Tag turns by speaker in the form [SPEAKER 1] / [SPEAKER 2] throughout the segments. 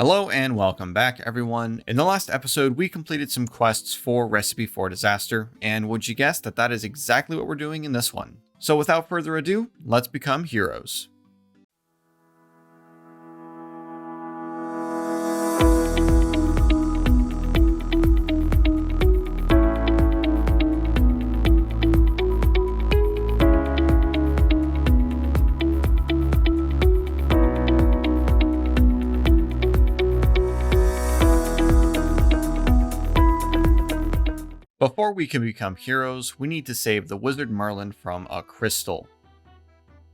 [SPEAKER 1] Hello and welcome back, everyone. In the last episode, we completed some quests for Recipe for Disaster, and would you guess that that is exactly what we're doing in this one? So without further ado, let's become heroes. Before we can become heroes, we need to save the wizard Merlin from a crystal.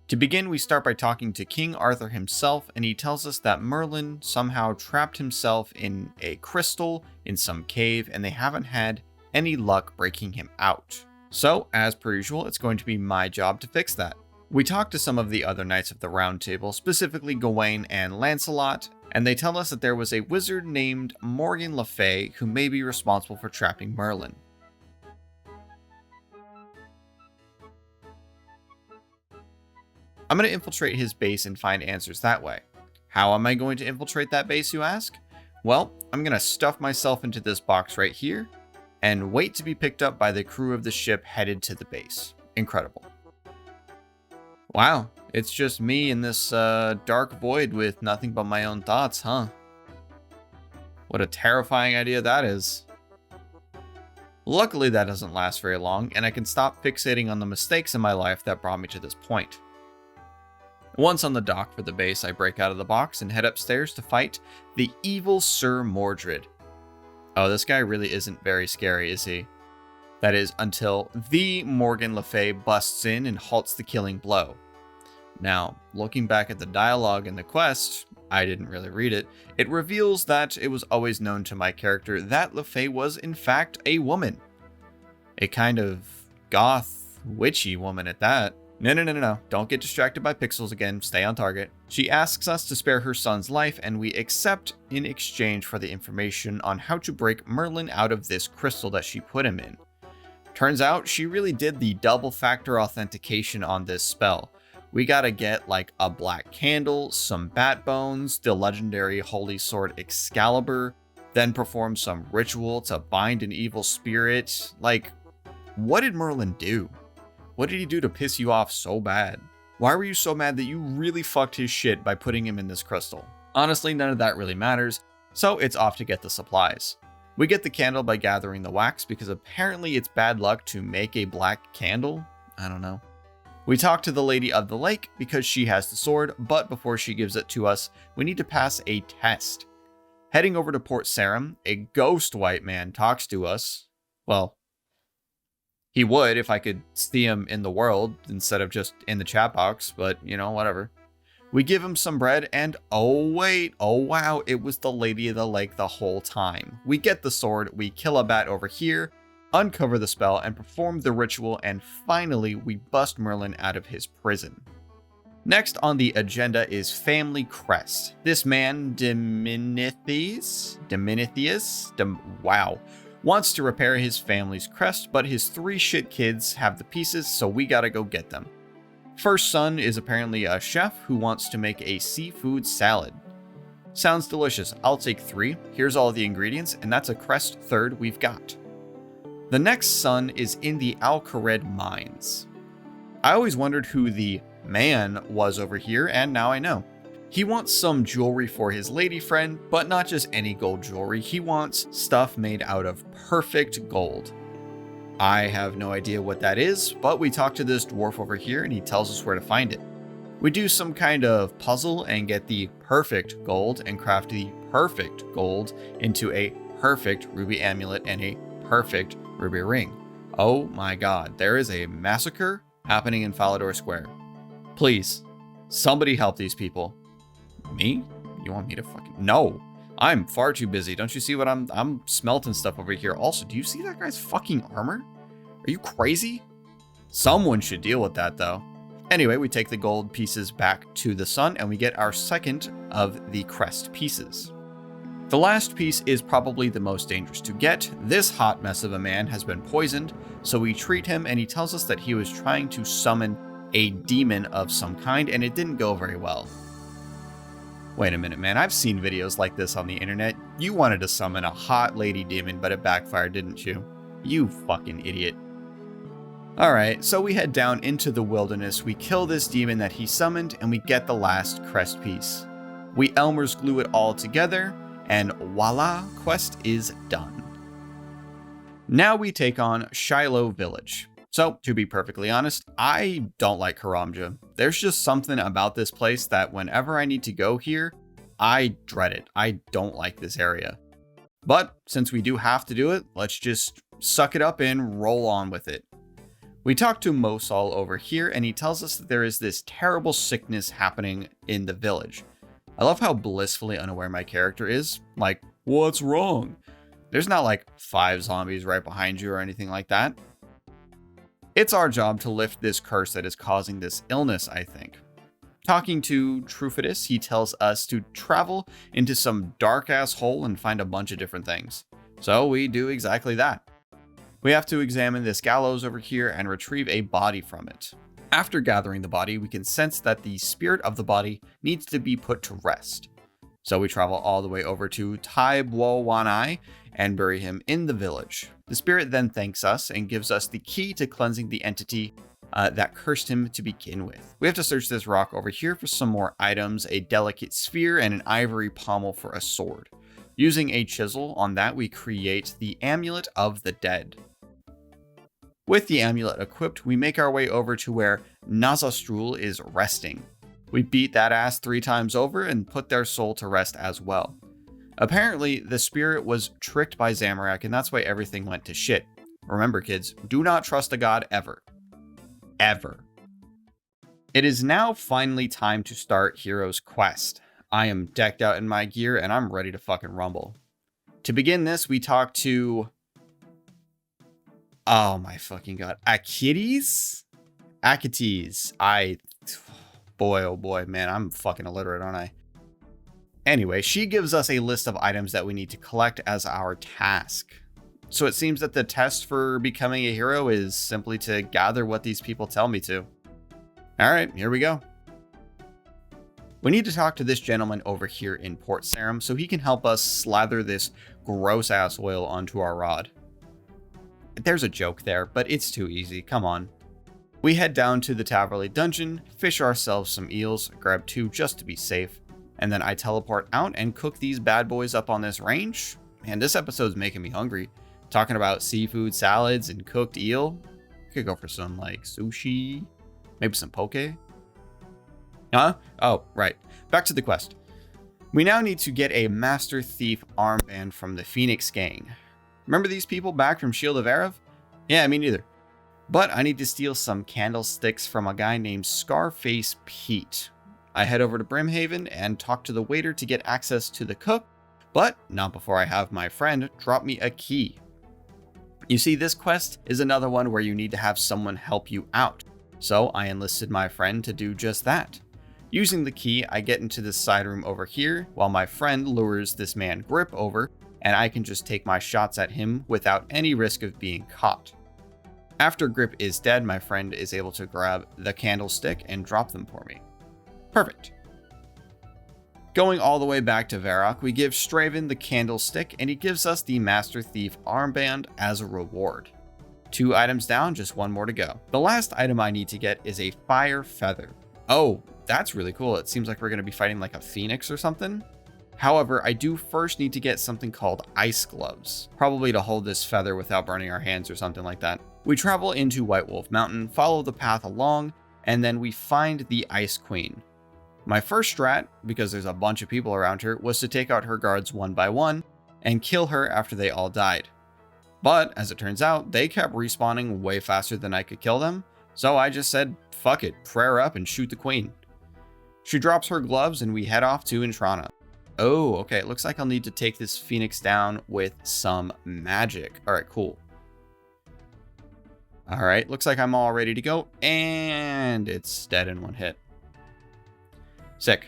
[SPEAKER 1] To begin, we start by talking to King Arthur himself, and he tells us that Merlin somehow trapped himself in a crystal in some cave, and they haven't had any luck breaking him out. So, as per usual, it's going to be my job to fix that. We talk to some of the other knights of the Round Table, specifically Gawain and Lancelot, and they tell us that there was a wizard named Morgan Le Fay who may be responsible for trapping Merlin. I'm going to infiltrate his base and find answers that way. How am I going to infiltrate that base, you ask? Well, I'm going to stuff myself into this box right here and wait to be picked up by the crew of the ship headed to the base. Incredible. Wow, it's just me in this dark void with nothing but my own thoughts, huh? What a terrifying idea that is. Luckily, that doesn't last very long, and I can stop fixating on the mistakes in my life that brought me to this point. Once on the dock for the base, I break out of the box and head upstairs to fight the evil Sir Mordred. Oh, this guy really isn't very scary, is he? That is, until the Morgan Le Fay busts in and halts the killing blow. Now, looking back at the dialogue in the quest, I didn't really read it, it reveals that it was always known to my character that Le Fay was in fact a woman. A kind of goth, witchy woman at that. No. Don't get distracted by pixels again. Stay on target. She asks us to spare her son's life, and we accept in exchange for the information on how to break Merlin out of this crystal that she put him in. Turns out she really did the double factor authentication on this spell. We gotta get like a black candle, some bat bones, the legendary holy sword Excalibur, then perform some ritual to bind an evil spirit. Like, what did Merlin do? What did he do to piss you off so bad? Why were you so mad that you really fucked his shit by putting him in this crystal? Honestly, none of that really matters, so it's off to get the supplies. We get the candle by gathering the wax because apparently it's bad luck to make a black candle. I don't know. We talk to the Lady of the Lake because she has the sword, but before she gives it to us, we need to pass a test. Heading over to Port Sarim, a ghost white man talks to us. Well, he would if I could see him in the world instead of just in the chat box, but you know, whatever. We give him some bread and oh wow, it was the Lady of the Lake the whole time. We get the sword, we kill a bat over here, uncover the spell and perform the ritual, and finally we bust Merlin out of his prison. Next on the agenda is Family Crest. This man, Dominithius, wants to repair his family's crest, but his 3 shit kids have the pieces, so we gotta go get them. First son is apparently a chef who wants to make a seafood salad. Sounds delicious. I'll take 3. Here's all the ingredients, and that's a crest third we've got. The next son is in the Alcared mines. I always wondered who the man was over here, and now I know. He wants some jewelry for his lady friend, but not just any gold jewelry. He wants stuff made out of perfect gold. I have no idea what that is, but we talk to this dwarf over here and he tells us where to find it. We do some kind of puzzle and get the perfect gold and craft the perfect gold into a perfect ruby amulet and a perfect ruby ring. Oh my god, there is a massacre happening in Falador Square. Please, somebody help these people. Me? You want me to fucking... No, I'm far too busy. Don't you see what I'm smelting stuff over here? Also, do you see that guy's fucking armor? Are you crazy? Someone should deal with that though. Anyway, we take the gold pieces back to the sun and we get our second of the crest pieces. The last piece is probably the most dangerous to get. This hot mess of a man has been poisoned, so we treat him and he tells us that he was trying to summon a demon of some kind and it didn't go very well. Wait a minute, man. I've seen videos like this on the internet. You wanted to summon a hot lady demon, but it backfired, didn't you? You fucking idiot. Alright, so we head down into the wilderness, we kill this demon that he summoned, and we get the last Crest piece. We Elmer's glue it all together, and voila, quest is done. Now we take on Shiloh Village. So, to be perfectly honest, I don't like Karamja. There's just something about this place that whenever I need to go here, I dread it. I don't like this area. But since we do have to do it, let's just suck it up and roll on with it. We talk to Mosal over here, and he tells us that there is this terrible sickness happening in the village. I love how blissfully unaware my character is. Like, what's wrong? There's not like 5 zombies right behind you or anything like that. It's our job to lift this curse that is causing this illness, I think. Talking to Trufidus, he tells us to travel into some dark-ass hole and find a bunch of different things. So we do exactly that. We have to examine this gallows over here and retrieve a body from it. After gathering the body, we can sense that the spirit of the body needs to be put to rest. So we travel all the way over to Tai Wanai and bury him in the village. The spirit then thanks us and gives us the key to cleansing the entity that cursed him to begin with. We have to search this rock over here for some more items, a delicate sphere and an ivory pommel for a sword. Using a chisel on that, we create the Amulet of the Dead. With the amulet equipped, we make our way over to where Nazastrul is resting. We beat that ass 3 times over and put their soul to rest as well. Apparently, the spirit was tricked by Zamorak, and that's why everything went to shit. Remember, kids, do not trust a god ever. Ever. It is now finally time to start Hero's Quest. I am decked out in my gear, and I'm ready to fucking rumble. To begin this, we talk to... oh my fucking god. Akites? Boy, oh boy, man, I'm fucking illiterate, aren't I? Anyway, she gives us a list of items that we need to collect as our task. So it seems that the test for becoming a hero is simply to gather what these people tell me to. Alright, here we go. We need to talk to this gentleman over here in Port Sarim so he can help us slather this gross ass oil onto our rod. There's a joke there, but it's too easy, come on. We head down to the Taverley dungeon, fish ourselves some eels, grab 2 just to be safe, and then I teleport out and cook these bad boys up on this range. Man, this episode's making me hungry. Talking about seafood salads and cooked eel. Could go for some like sushi, maybe some poke. Huh? Oh, right. Back to the quest. We now need to get a Master Thief armband from the Phoenix Gang. Remember these people back from Shield of Erev? Yeah, me neither. But I need to steal some candlesticks from a guy named Scarface Pete. I head over to Brimhaven and talk to the waiter to get access to the cook, but not before I have my friend drop me a key. You see, this quest is another one where you need to have someone help you out, so I enlisted my friend to do just that. Using the key, I get into this side room over here, while my friend lures this man Grip over, and I can just take my shots at him without any risk of being caught. After Grip is dead, my friend is able to grab the candlestick and drop them for me. Perfect. Going all the way back to Varrock, we give Straven the candlestick, and he gives us the Master Thief armband as a reward. 2 items down, just 1 more to go. The last item I need to get is a fire feather. Oh, that's really cool. It seems like we're going to be fighting like a phoenix or something. However, I do first need to get something called ice gloves, probably to hold this feather without burning our hands or something like that. We travel into White Wolf Mountain, follow the path along, and then we find the Ice Queen. My first strat, because there's a bunch of people around her, was to take out her guards one by one and kill her after they all died. But, as it turns out, they kept respawning way faster than I could kill them, so I just said, fuck it, prayer up and shoot the queen. She drops her gloves and we head off to Intrana. Oh, okay, it looks like I'll need to take this phoenix down with some magic. Alright, cool. Alright, looks like I'm all ready to go, and it's dead in 1 hit. Sick.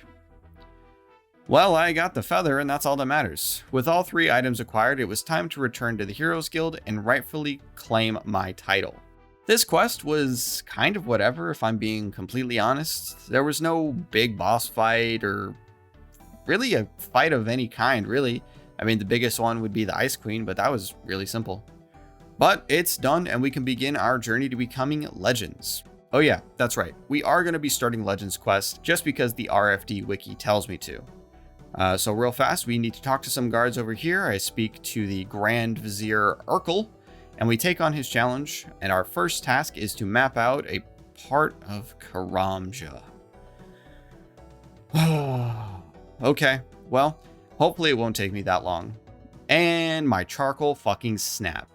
[SPEAKER 1] Well, I got the feather, and that's all that matters. With all 3 items acquired, it was time to return to the Heroes Guild and rightfully claim my title. This quest was kind of whatever, if I'm being completely honest. There was no big boss fight or really a fight of any kind, really. I mean, the biggest one would be the Ice Queen, but that was really simple. But it's done, and we can begin our journey to becoming legends. Oh yeah, that's right. We are going to be starting Legends Quest just because the RFD wiki tells me to. So real fast, we need to talk to some guards over here. I speak to the Grand Vizier Urkel, and we take on his challenge. And our first task is to map out a part of Karamja. Okay, well, hopefully it won't take me that long. And my charcoal fucking snap.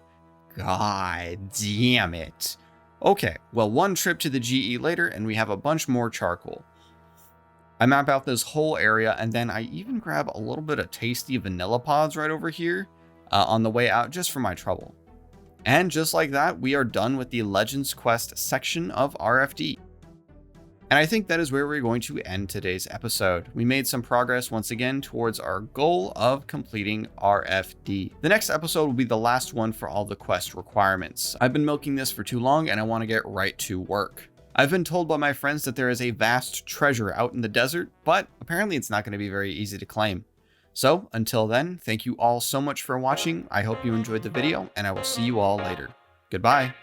[SPEAKER 1] God damn it. Okay, well, one trip to the GE later, and we have a bunch more charcoal. I map out this whole area, and then I even grab a little bit of tasty vanilla pods right over here on the way out, just for my trouble. And just like that, we are done with the Legends Quest section of RFD. And I think that is where we're going to end today's episode. We made some progress once again towards our goal of completing RFD. The next episode will be the last one for all the quest requirements. I've been milking this for too long and I want to get right to work. I've been told by my friends that there is a vast treasure out in the desert, but apparently it's not going to be very easy to claim. So until then, thank you all so much for watching. I hope you enjoyed the video and I will see you all later. Goodbye.